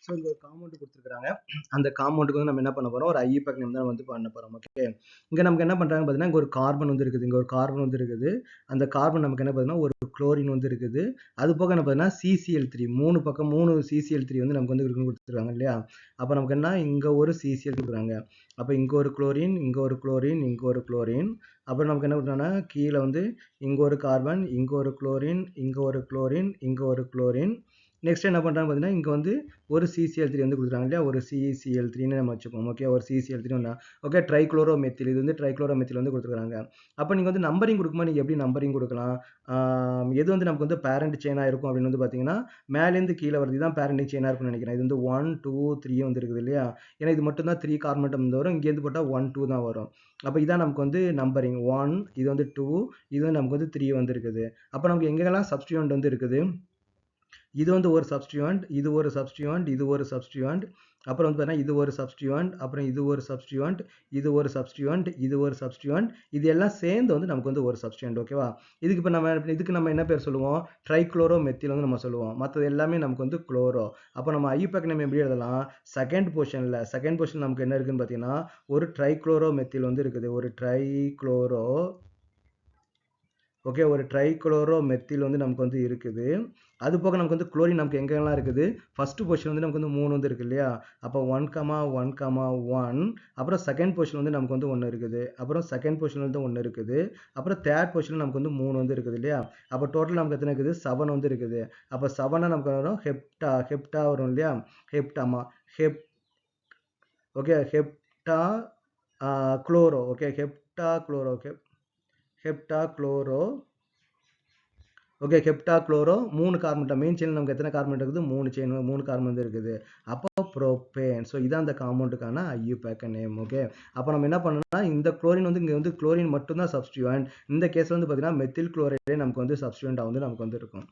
So இங்கே ஒரு compound கொடுத்துருக்காங்க. அந்த காம்பவுண்டுக்கு வந்து நம்ம என்ன பண்ண போகிறோம், ஒரு ஐயூபேக் நேம் தான் வந்து பண்ண போகிறோம். ஓகே, இங்கே நமக்கு என்ன பண்ணுறாங்க பார்த்தீங்கன்னா, இங்கே ஒரு கார்பன் வந்து இருக்குது. இங்கே ஒரு கார்பன் வந்து இருக்குது. அந்த கார்பன் நமக்கு என்ன பார்த்தீங்கன்னா ஒரு குளோரின் வந்து இருக்குது. அது போக என்ன பார்த்தீங்கன்னா CCl3 3 பக்கம் 3 CCl3 வந்து நமக்கு வந்து இருக்குன்னு கொடுத்துருக்காங்க இல்லையா. அப்போ நமக்கு என்ன இங்கே ஒரு CCl கொடுக்குறாங்க. அப்போ இங்கே ஒரு குளோரின், இங்கே ஒரு குளோரின், இங்கே ஒரு குளோரின். அப்புறம் நமக்கு என்ன பண்ணுறாங்கன்னா கீழே வந்து இங்கே ஒரு கார்பன், இங்கே ஒரு குளோரின், இங்கே ஒரு குளோரின், இங்கே ஒரு குளோரின். நெக்ஸ்ட் என்ன பண்ணுறாங்க பார்த்தீங்கன்னா இங்கே வந்து ஒரு CCl3 வந்து கொடுக்குறாங்க இல்லையா. ஒரு CCl3ன்னு நம்ம வச்சுப்போம். ஓகே, ஒரு CCl3 ஒன்றா. ஓகே, ட்ரைக்ளோரோமெத்தில் இது வந்து ட்ரைக்ளோரோமெத்தில் வந்து கொடுத்துருக்காங்க. அப்போ நீங்கள் வந்து நம்பரிங் கொடுக்கும்போது நீங்கள் எப்படி நம்பரிங் கொடுக்கலாம், எது வந்து நமக்கு வந்து பேரண்ட் செயினாக இருக்கும் அப்படின்னு வந்து பார்த்தீங்கன்னா மேலேருந்து கீழே வருது. இதுதான் பேரண்டிங் செயினாக இருக்கும்னு நினைக்கிறேன். இது வந்து 1 2 3 வந்து இருக்குது இல்லையா. ஏன்னா இது மட்டும் தான் 3 கார்பன் மட்டும் வந்து வரும். இங்கேருந்து போட்டால் 1 2 தான் வரும். அப்போ இதான் நமக்கு வந்து நம்பரிங் 1, இது வந்து 2, இது வந்து நமக்கு வந்து 3 வந்து இருக்குது. அப்போ நமக்கு எங்கெல்லாம் சப்ஸ்டியூண்ட் வந்து இருக்குது, இது வந்து ஒரு சப்ஸ்டியூண்ட், இது ஒரு சப்ஸ்டியூண்ட், இது ஒரு சப்ஸ்டியூண்ட், அப்புறம் வந்து பார்த்தீங்கன்னா இது ஒரு சப்ஸ்டியூண்ட், அப்புறம் இது ஒரு சப்ஸ்டியூண்ட், இது ஒரு சப்ஸ்டியூண்ட், இது ஒரு சப்ஸ்டியூண்ட், இது எல்லாம் சேர்ந்து வந்து நமக்கு வந்து ஒரு சப்ஸ்டியூண்ட். ஓகேவா. இதுக்கு நம்ம என்ன பேர் சொல்லுவோம், ட்ரைக்ளோரோமெத்தில் வந்து நம்ம சொல்லுவோம். மற்றது எல்லாமே நமக்கு வந்து குளோரோ. அப்போ நம்ம ஐயூபேக் நேம் எப்படி எழுதலாம், செகண்ட் பொசிஷன் நமக்கு என்ன இருக்குன்னு பார்த்தீங்கன்னா ஒரு ட்ரைக்ளோரோமெத்தில் வந்து இருக்குது. ஒரு ட்ரைக்ளோரோ, ஓகே, ஒரு ட்ரைக்ளோரோமெத்தில் வந்து நமக்கு வந்து இருக்குது. அது போக நமக்கு வந்து குளோரின் நமக்கு எங்கெல்லாம் இருக்குது, ஃபர்ஸ்ட் பொசிஷன் வந்து நமக்கு வந்து 3 வந்து இருக்கு இல்லையா. அப்போ 1,1,1, அப்புறம் செகண்ட் பொசிஷன் வந்து நமக்கு வந்து 1 இருக்குது, அப்புறம் செகண்ட் பொசிஷன் வந்து 1 இருக்குது, அப்புறம் தேர்ட் பொசிஷன் நமக்கு வந்து 3 வந்து இருக்குது இல்லையா. அப்போ டோட்டல் நமக்கு எத்தனை இருக்குது, 7 வந்து இருக்குது. அப்போ 7 நமக்கு வரும் ஹெப்டா வரும் இல்லையா. ஹெப்டாமா hep okay hepta chloro. Okay, hepta chloro. Okay, hepta chloro. Okay, hepta chloro 3 carbon. Main chain நமக்கு எத்தனை கார்பன் இருக்குது, 3 கார்பன் வந்து இருக்குது. அப்போ ப்ரோபேன். ஸோ இதான் அந்த காம்பவுண்டுக்கான ஐயூபேக் நேம். ஓகே, அப்போ நம்ம என்ன பண்ணணும்னா இந்த குளோரின் வந்து இங்கே வந்து குளோரின் மட்டும் தான் சப்ஸ்டியூண்ட். இந்த கேஸ் வந்து பார்த்தீங்கன்னா மெத்தில் குளோரைடே நமக்கு வந்து சப்ஸ்டியூண்டாக வந்து நமக்கு வந்து இருக்கும்.